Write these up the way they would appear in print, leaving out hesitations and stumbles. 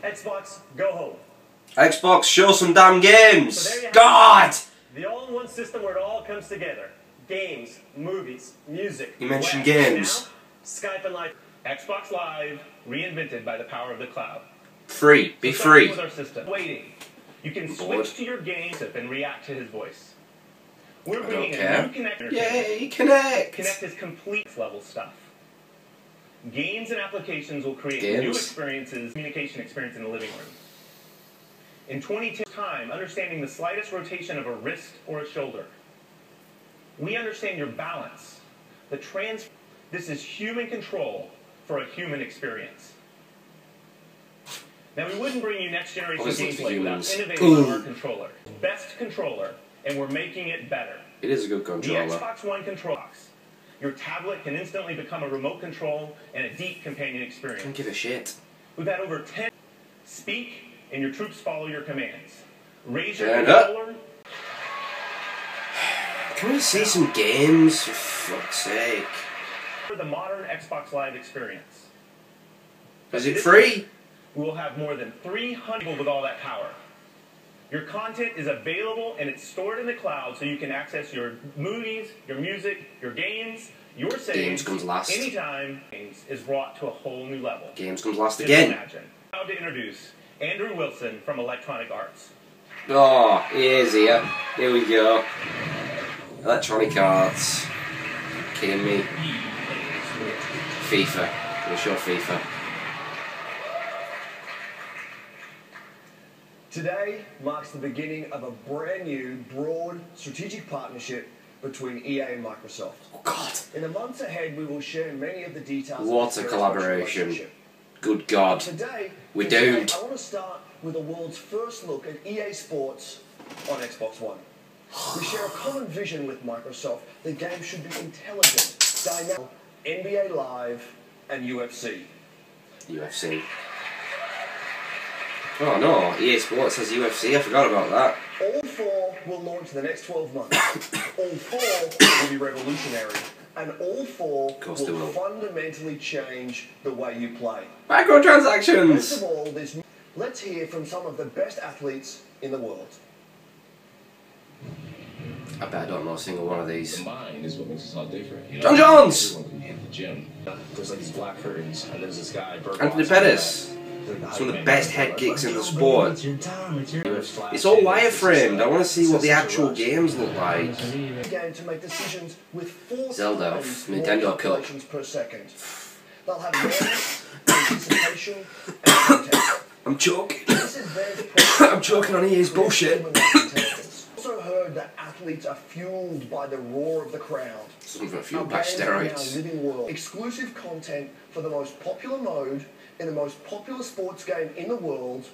Xbox, go home. Xbox, show some damn games! So God! The all-in-one system where it all comes together. Games, movies, music. You mentioned web. games. Now, Skype and Live. Xbox Live, reinvented by the power of the cloud. Free. Be so free. With our system. Waiting. You can switch to your game and react to his voice. We're bringing a new Connect. Yay, Connect! Connect is complete level stuff. Games and applications will create new experiences, communication experience in the living room. In 22 time, understanding the slightest rotation of a wrist or a shoulder. We understand your balance. This is human control for a human experience. Now, we wouldn't bring you next generation gameplay without innovating on our controller. Best controller, and we're making it better. It is a good controller. The Xbox One controller. Your tablet can instantly become a remote control and a deep companion experience. Don't give a shit. We've had over 10. Speak, and your troops follow your commands. Raise your controller. Can we see some games, for fuck's sake? For the modern Xbox Live experience. Is it free? We will have more than 300 people with all that power. Your content is available and it's stored in the cloud so you can access your movies, your music, your games, your saves. Games comes last. Anytime games is brought to a whole new level. Games comes last again. Imagine. Proud to introduce Andrew Wilson from Electronic Arts. Oh, he is here. Here we go. Electronic Arts. Kidding me? FIFA. We'll show FIFA. Today marks the beginning of a brand new, broad, strategic partnership between EA and Microsoft. Oh God! In the months ahead, we will share many of the details. What a collaboration! Good God! Today, we're doomed. I want to start with the world's first look at EA Sports on Xbox One. We share a common vision with Microsoft. The game should be intelligent, dynamic, NBA Live, and UFC. UFC. Oh no, EA Sports has UFC, I forgot about that. All four will launch in the next 12 months. All four will be revolutionary. And all four will fundamentally change the way you play. Microtransactions! First of all, let's hear from some of the best athletes in the world. I bet I don't know a single one of these. The mind is what makes us all different. You know, John Jones! Everyone can hit the gym. There's like these black curtains, and there's this guy, Anthony Pettis. Some of the best head kicks in the sport. It's all wireframed. I want to see what the actual games look like. To make decisions with 4 Zelda, Nintendo Cup. Per second. They'll have awareness, anticipation, and context. I'm choking. I'm choking on EA's bullshit. Also heard that athletes are fueled by the roar of the crowd. Something fueled by steroids. Living world. Exclusive content for the most popular mode in the most popular sports game in the world,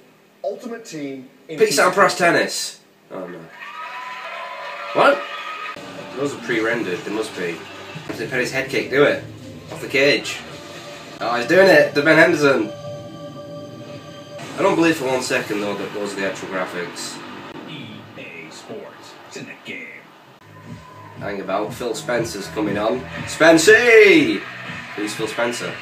Ultimate Team. Peace out, Press Tennis. Oh no. What? Those are pre-rendered. They must be. Anthony Pettis head kick. Do it. Off the cage. Oh, he's doing it. The Ben Henderson. I don't believe for 1 second though that those are the actual graphics. EA Sports. It's in the game. Hang about. Phil Spencer's coming on. Spency! Who's Phil Spencer?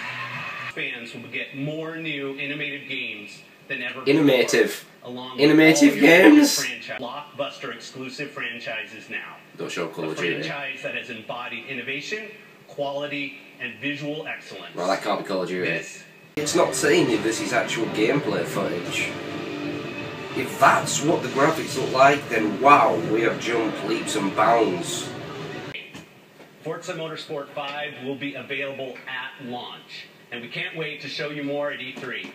Fans will get more new animated games than ever Innovative. before. Along Innovative with games? Blockbuster exclusive franchises now. Don't show Call of Duty. A franchise that has embodied innovation, quality, and visual excellence. Well, that can't be Call of Duty. It's not saying if this is actual gameplay footage. If that's what the graphics look like, then wow, we have jumped leaps and bounds. Forza Motorsport 5 will be available at launch. And we can't wait to show you more at E3.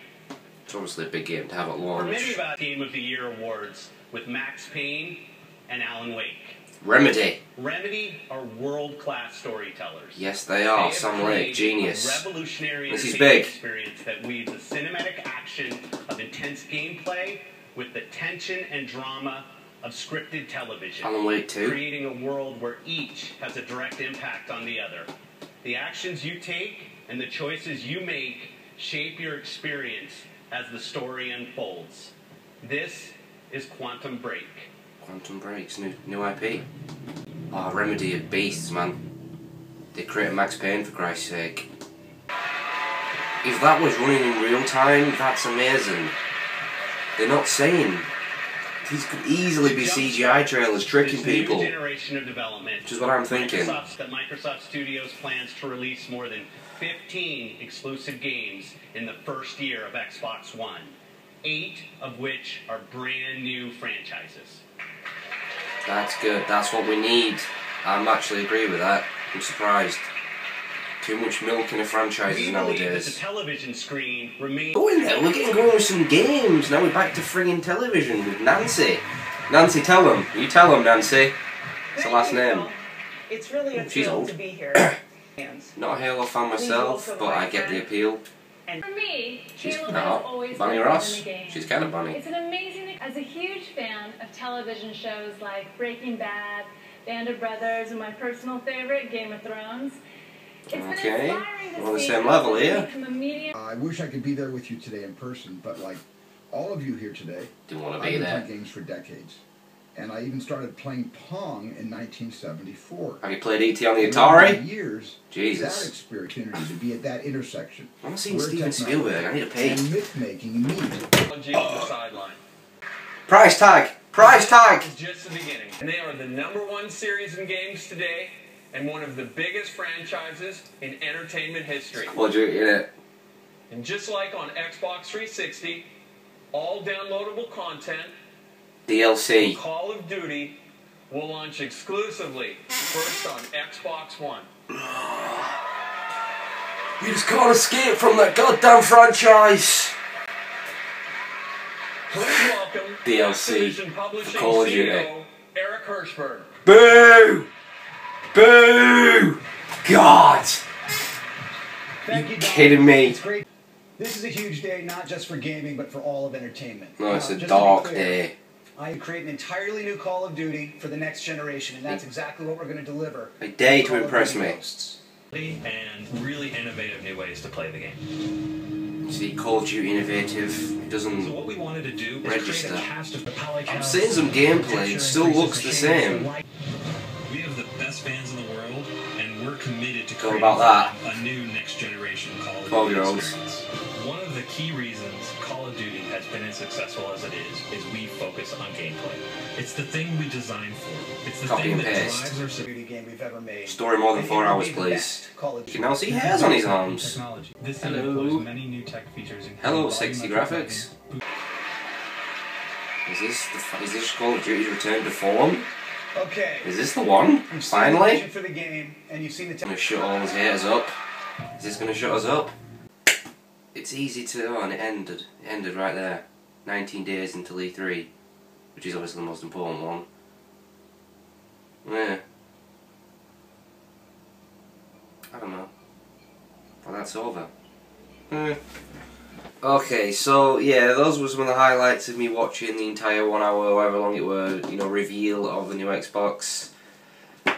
It's obviously a big game to have at launch. For many of us, Game of the Year awards with Max Payne and Alan Wake. Remedy. Remedy are world-class storytellers. Yes, they are. Sam Lake, genius. A revolutionary this is big. Experience that weaves the cinematic action of intense gameplay with the tension and drama of scripted television. Alan Wake 2. Creating a world where each has a direct impact on the other. The actions you take and the choices you make shape your experience as the story unfolds. This is Quantum Break. Quantum Break's new IP. Oh, Remedy are beasts, man. They created Max Payne, for Christ's sake. If that was running in real time, that's amazing. They're not saying. These could easily be CGI trailers tricking people. Generation of development. Which is what I'm thinking. Microsoft Studios plans to release more than 15 exclusive games in the first year of Xbox One, 8 of which are brand new franchises. That's good. That's what we need. I'm actually agree with that. I'm surprised. Too much milk in the franchises nowadays. The television screen remains. Go in there. We're getting going with some games. Now we're back to friggin' television with Nancy. Nancy, tell them. You tell them, Nancy. It's the last name. It's really a She's thrill old. to be here. Not a Halo fan myself, but I get the appeal. And for me, She's Halo has not. always Bunny been Ross. in the game. She's kind of bunny. It's an amazing. As a huge fan of television shows like Breaking Bad, Band of Brothers, and my personal favorite, Game of Thrones, it's been inspiring to we're on the see same how level it's here. become a medium. I wish I could be there with you today in person, but like all of you here today, Didn't want to I've be been there. playing games for decades. And I even started playing Pong in 1974. Have you played E.T. on the Atari? Years, Jesus. that experience to be at that intersection. I want to see where Steven technology Spielberg. I need to pay. and myth-making meet. On the sideline. Price tag! Price tag! It's just the beginning. And they are the #1 series in games today, and one of the biggest franchises in entertainment history. Call of Duty, innit? And just like on Xbox 360, all downloadable content, DLC. Call of Duty, will launch exclusively first on Xbox One. You just can't escape from that goddamn franchise! Please welcome DLC Activision Publishing Call of Duty. CEO Eric Hirschberg. Boo! Boo! God! Thank you, Don. Kidding me? It's great. This is a huge day, not just for gaming, but for all of entertainment. No, it's a just to be dark clear, day. I create an entirely new Call of Duty for the next generation, and that's exactly what we're going to deliver. A day to Call of impress Duty me. Ghosts. And really innovative new ways to play the game. See, Call of Duty innovative. It So doesn't. what we wanted to do is Register. create a cast of polycast. I'm seeing some gameplay. It still looks the same. We have the best fans in the world, and we're committed to Go creating about a new next generation Call of 12-year-olds. Duty experience. One of the key reasons Call of Duty has been as successful as it is we focus on gameplay. It's the thing we designed for. It's the Copy thing and that paste. drives our Call of Duty game we've ever made. Story more than And 4 it will hours, be the please. best Call of You Duty. can now see hairs on his arms. technology. This Hello. employs many new tech features. including Hello, volumetric sexy mapping, graphics. Is this Call of Duty's return to form? Okay. Is this the one? You've seen the Finally? vision for the game, and you've seen the Gonna shut all his haters up. Is this gonna shut us up? It's easy to. Oh, and it ended. It ended right there. 19 days until E3, which is obviously the most important one. Yeah. I don't know. Well, that's over. Okay, so yeah, those were some of the highlights of me watching the entire 1 hour, however long it were, reveal of the new Xbox.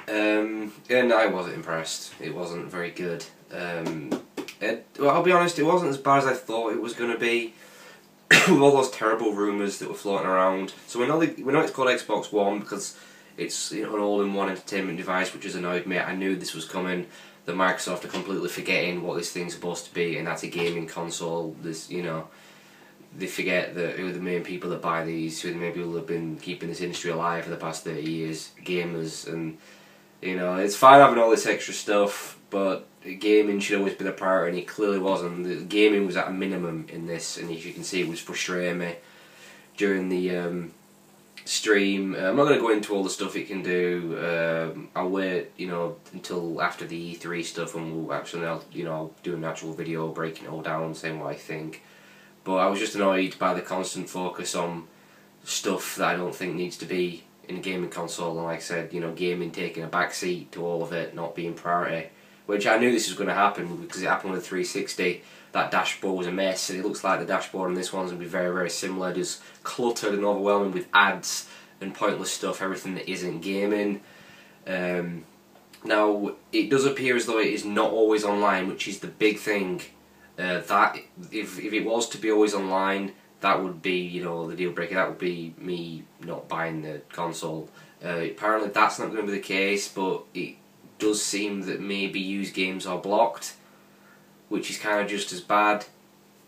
And I wasn't impressed. It wasn't very good. Well, I'll be honest, it wasn't as bad as I thought it was going to be. With all those terrible rumours that were floating around. So we know it's called Xbox One because it's an all-in-one entertainment device, which has annoyed me. I knew this was coming. The Microsoft are completely forgetting what this thing's supposed to be, and that's a gaming console. They forget that who are the main people that buy these, who are the main people that have been keeping this industry alive for the past 30 years, gamers. And it's fine having all this extra stuff, but gaming should always be the priority, and it clearly wasn't. The gaming was at a minimum in this, and as you can see, it was frustrating me during the stream. I'm not going to go into all the stuff it can do. I'll wait, until after the E3 stuff, and I'll do an actual video breaking it all down, saying what I think. But I was just annoyed by the constant focus on stuff that I don't think needs to be in a gaming console, and like I said, gaming taking a back seat to all of it, not being priority. Which I knew this was going to happen because it happened with the 360. That dashboard was a mess, and it looks like the dashboard on this one's going to be very, very similar, just cluttered and overwhelming with ads and pointless stuff, everything that isn't gaming. Now, it does appear as though it is not always online, which is the big thing. That if it was to be always online, that would be, the deal breaker. That would be me not buying the console. Apparently that's not going to be the case, but it does seem that maybe used games are blocked, which is kind of just as bad.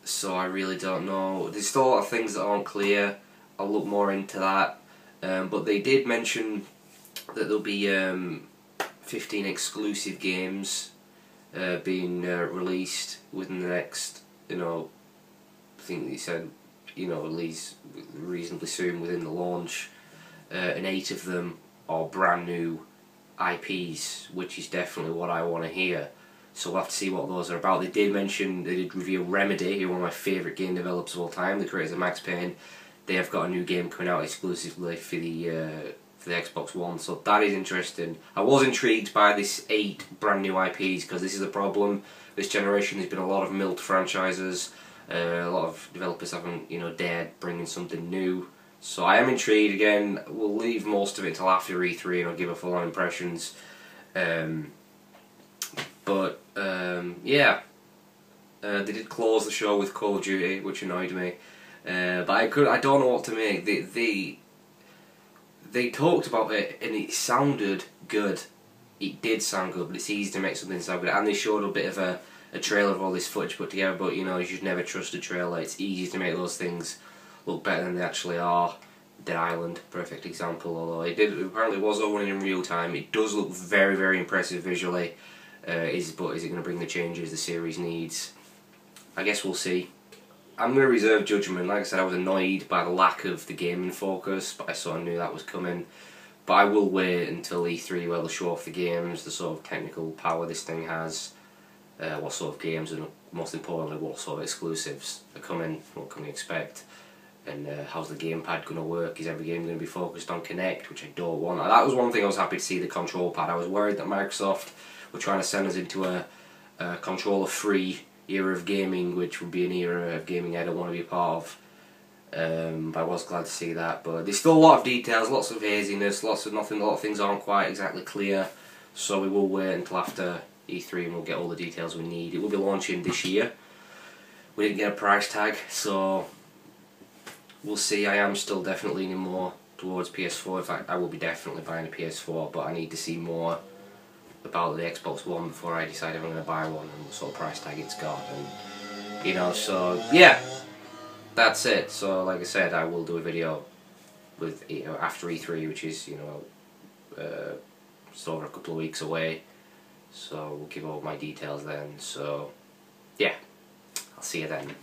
so I really don't know. There's still a lot of things that aren't clear. I'll look more into that. But they did mention that there'll be 15 exclusive games being released within the next, you know, I think they said, you know, at least reasonably soon within the launch, and 8 of them are brand new IPs, which is definitely what I want to hear. So we'll have to see what those are about. They did reveal Remedy, who are one of my favourite game developers of all time, the creators of Max Payne. They have got a new game coming out exclusively for the Xbox One, so that is interesting. I was intrigued by this 8 brand new IPs, because this is a problem. This generation there's been a lot of milked franchises, a lot of developers haven't, you know, dared bring in something new. So I am intrigued. Again, we'll leave most of it until after E3 and I'll give a full-on impressions. Yeah, they did close the show with Call of Duty, which annoyed me. But I don't know what to make. They talked about it and it sounded good. It did sound good, but it's easy to make something sound good. And they showed a bit of a trailer of all this footage put together, but you know, you should never trust a trailer. It's easy to make those things look better than they actually are. Dead Island, perfect example, although apparently was all running in real time. It does look very, very impressive visually. But is it going to bring the changes the series needs? I guess we'll see. I'm going to reserve judgment. Like I said, I was annoyed by the lack of the gaming focus, but I sort of knew that was coming. But I will wait until E3 where they'll show off the games, the sort of technical power this thing has, what sort of games, and most importantly what sort of exclusives are coming, what can we expect, and how's the gamepad going to work. Is every game going to be focused on Kinect, which I don't want. That was one thing I was happy to see, the control pad. I was worried that Microsoft were trying to send us into a controller-free era of gaming, which would be an era of gaming I don't want to be a part of. But I was glad to see that. But there's still a lot of details, lots of haziness, lots of nothing. A lot of things aren't quite exactly clear. So we will wait until after E3 and we'll get all the details we need. It will be launching this year. We didn't get a price tag, so we'll see. I am still definitely leaning more towards PS4. In fact, I will be definitely buying a PS4, but I need to see more about the Xbox One before I decide if I'm going to buy one and what sort of price tag it's got, and you know, so yeah, that's it. So like I said, I will do a video with, you know, after E3, which is, you know, just over a couple of weeks away, so we'll give all my details then. So yeah, I'll see you then.